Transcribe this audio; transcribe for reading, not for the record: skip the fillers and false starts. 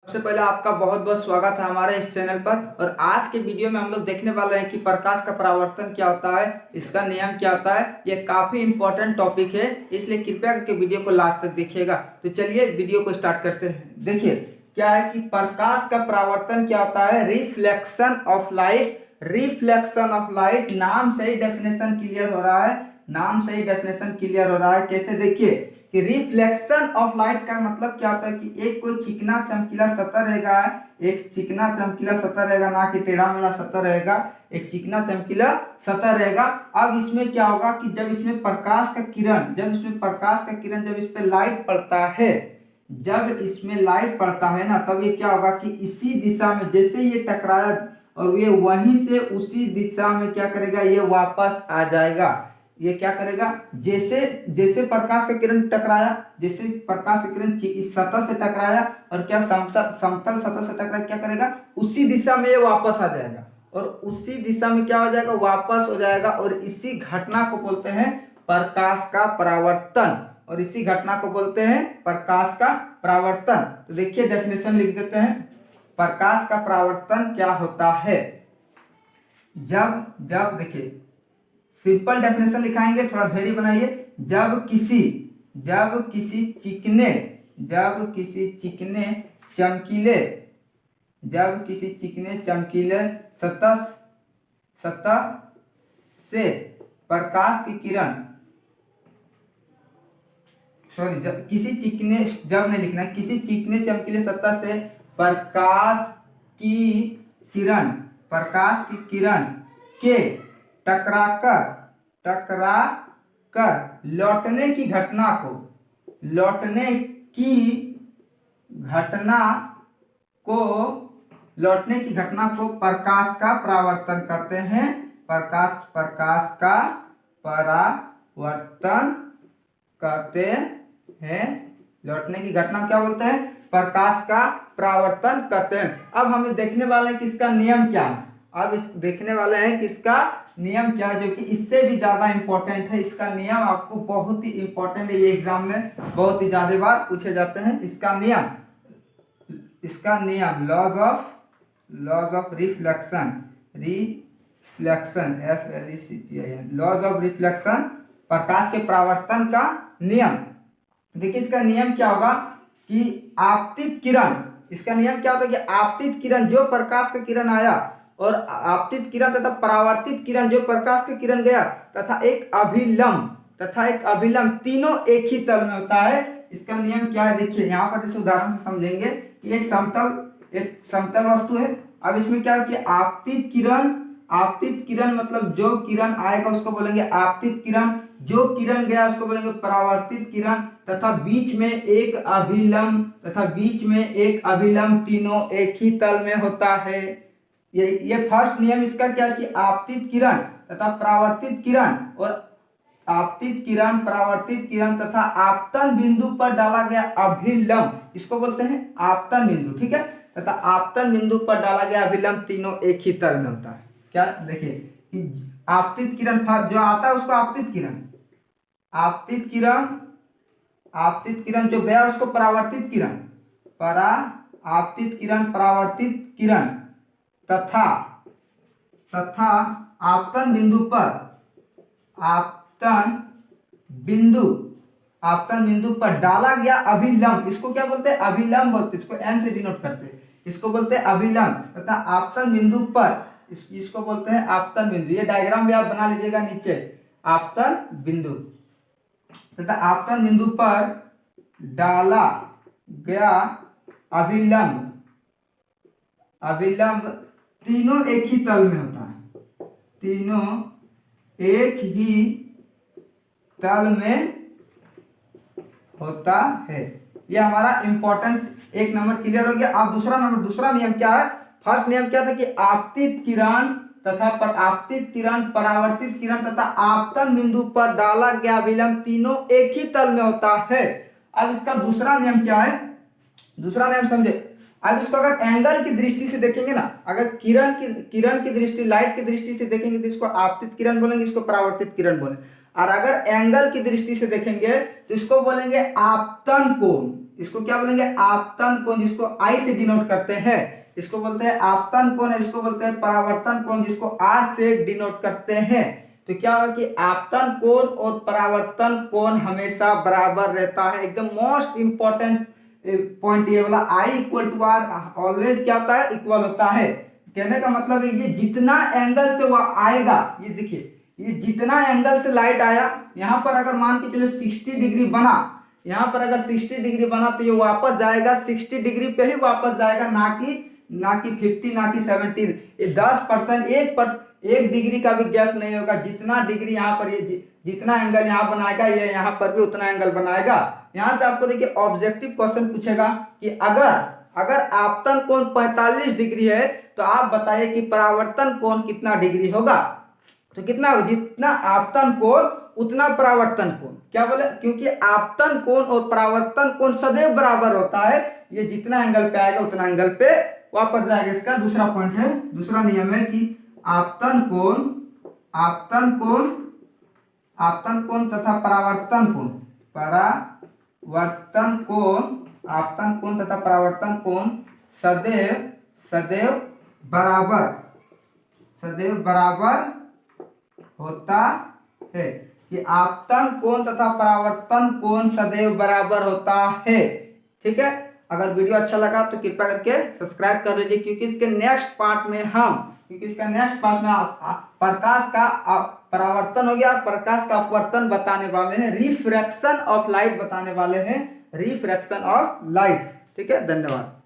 सबसे पहले आपका बहुत बहुत स्वागत है हमारे इस चैनल पर। और आज के वीडियो में हम लोग देखने वाले हैं कि प्रकाश का परावर्तन क्या होता है, इसका नियम क्या होता है। ये काफी इंपॉर्टेंट टॉपिक है, इसलिए कृपया करके वीडियो को लास्ट तक देखिएगा। तो चलिए वीडियो को स्टार्ट करते हैं। देखिए क्या है कि प्रकाश का परावर्तन क्या होता है, reflection of light. Reflection of light, नाम से ही डेफिनेशन क्लियर हो रहा है। नाम से ही डेफिनेशन क्लियर हो रहा है। कैसे, देखिए कि रिफ्लेक्शन ऑफ लाइट का मतलब क्या होता है कि एक कोई चिकना चमकीला सतह रहेगा, एक चिकना चमकीला सतह रहेगा, ना कि टेढ़ा मेढ़ा सतह रहेगा, एक चिकना चमकीला सतह रहेगा। अब इसमें क्या होगा कि जब इसमें प्रकाश का किरण, जब इस पे लाइट पड़ता है, जब इसमें लाइट पड़ता है ना, तब ये क्या होगा कि इसी दिशा में जैसे ये टकराया और ये वहीं से उसी दिशा में क्या करेगा, ये वापस आ जाएगा। ये क्या करेगा, जैसे जैसे प्रकाश का किरण टकराया, जैसे प्रकाश का किरण इस सतह से टकराया और क्या समतल सतह से टकराया, क्या करेगा, उसी दिशा में ये वापस आ जाएगा और उसी दिशा में क्या हो जाएगा, वापस हो जाएगा। और इसी घटना को बोलते हैं प्रकाश का परावर्तन, और इसी घटना को बोलते हैं प्रकाश का परावर्तन। तो देखिए डेफिनेशन लिख देते हैं। प्रकाश का परावर्तन क्या होता है, जब जब देखिए सिंपल डेफिनेशन लिखाएंगे, थोड़ा धैर्य बनाइए। जब किसी चिकने चमकीले सतह से प्रकाश की किरण, सॉरी, किसी चिकने चमकीले सतह से प्रकाश की किरण के टकरा कर लौटने की घटना को प्रकाश का परावर्तन कहते हैं। प्रकाश का परावर्तन कहते हैं। लौटने की घटना क्या बोलते हैं, प्रकाश का परावर्तन कहते हैं। अब हम देखने वाले हैं कि इसका नियम क्या है। देखने वाले हैं कि इसका नियम क्या है, जो कि इससे भी ज्यादा इंपॉर्टेंट है। इसका नियम आपको बहुत ही इंपॉर्टेंट है, ये एग्जाम में बहुत ही ज्यादा बार पूछे जाते हैं। इसका नियम laws of reflection, laws of reflection, प्रकाश के परावर्तन का नियम। देखिए इसका नियम क्या होगा कि आपतित किरण, इसका नियम क्या होता है कि आपतित किरण, जो प्रकाश का किरण आया और आपतित किरण तथा परावर्तित किरण, जो प्रकाश का किरण गया, तथा एक अभिलंब तीनों एक ही तल में होता है। इसका नियम क्या है, देखिए यहाँ पर इस उदाहरण से समझेंगे कि एक समतल वस्तु है। अब इसमें क्या है कि आपतित किरण मतलब जो किरण आएगा उसको बोलेंगे आपतित किरण, जो किरण गया उसको बोलेंगे परावर्तित किरण, तथा बीच में एक अभिलंब तीनों एक ही तल में होता है। ये फर्स्ट नियम इसका क्या है कि आपतित किरण तथा परावर्तित किरण तथा आपतन बिंदु पर डाला गया अभिलंब, इसको बोलते हैं आपतन बिंदु, ठीक है। तथा आपतन बिंदु पर डाला गया अभिलंब तीनों एक ही तल में होता है। क्या, देखिए कि आपतित किरण जो आता है उसको आपतित किरण जो गया उसको परावर्तित किरण, तथा आपतन बिंदु पर डाला गया अभिलंब, इसको क्या बोलते हैं, अभिलंब बोलते हैं, इसको एन से डिनोट करते हैं, इसको बोलते हैं अभिलंब। तथा आपतन बिंदु पर इसको बोलते हैं आपतन बिंदु। ये डायग्राम भी आप बना लीजिएगा नीचे, आपतन बिंदु तथा आपतन बिंदु पर डाला गया अभिलंब तीनों एक ही तल में होता है, तीनों एक ही तल में होता है। यह हमारा इंपॉर्टेंट एक नंबर क्लियर हो गया। अब दूसरा नियम क्या है। फर्स्ट नियम क्या था कि आपतित किरण परावर्तित किरण तथा आपतन बिंदु पर डाला गया अभिलंब तीनों एक ही तल में होता है। अब इसका दूसरा नियम क्या है, दूसरा नियम समझे। अब इसको अगर एंगल की दृष्टि से देखेंगे ना, अगर किरण की दृष्टि, लाइट की दृष्टि से देखेंगे तो इसको आपतित किरण बोलेंगे, इसको परावर्तित किरण बोलेंगे। और अगर एंगल की दृष्टि से देखेंगे तो इसको बोलेंगे आपतन कोण, इसको क्या बोलेंगे, आपतन कोण, जिसको आई से डिनोट करते हैं, इसको बोलते हैं आपतन कोण, इसको बोलते हैं परावर्तन कोण, जिसको आर से डिनोट करते हैं। तो क्या होगा कि आपतन कोण और परावर्तन कोण हमेशा बराबर रहता है। एकदम मोस्ट इंपॉर्टेंट पॉइंट ये वाला, I equal to are always क्या होता है, इक्वल होता है। कहने का मतलब है ये जितना एंगल से वह आएगा, ये देखिए ये जितना एंगल से लाइट आया, यहाँ पर अगर मान के चलो 60 डिग्री बना, यहाँ पर अगर 60 डिग्री बना तो ये वापस जाएगा 60 डिग्री पे ही वापस जाएगा, ना कि 50, ना कि 70। ये 10% एक डिग्री का भी गैप नहीं होगा। जितना डिग्री यहाँ पर ये जितना एंगल यहाँ बनाएगा, ये यहाँ पर भी उतना एंगल बनाएगा। यहाँ से आपको देखिए ऑब्जेक्टिव क्वेश्चन पूछेगा कि अगर आपतन कोण 45 डिग्री है तो आप बताइए कि परावर्तन कोण कितना डिग्री होगा। तो कितना, जितना आपतन कोण उतना परावर्तन कोण, क्या बोले, क्योंकि आपतन कोण और परावर्तन कोण सदैव बराबर होता है। ये जितना एंगल पे आएगा उतना एंगल पे वापस जाएगा। इसका दूसरा पॉइंट है, दूसरा नियम है कि आपतन कोण तथा परावर्तन कोण सदैव बराबर होता है। कि आपतन कोण तथा परावर्तन कोण सदैव बराबर होता है। ठीक है, अगर वीडियो अच्छा लगा तो कृपया करके सब्सक्राइब कर लीजिए, क्योंकि इसके नेक्स्ट पार्ट में प्रकाश का परावर्तन हो गया, प्रकाश का अपवर्तन बताने वाले हैं, रिफ्रैक्शन ऑफ लाइट बताने वाले हैं, रिफ्रैक्शन ऑफ लाइट। ठीक है, धन्यवाद।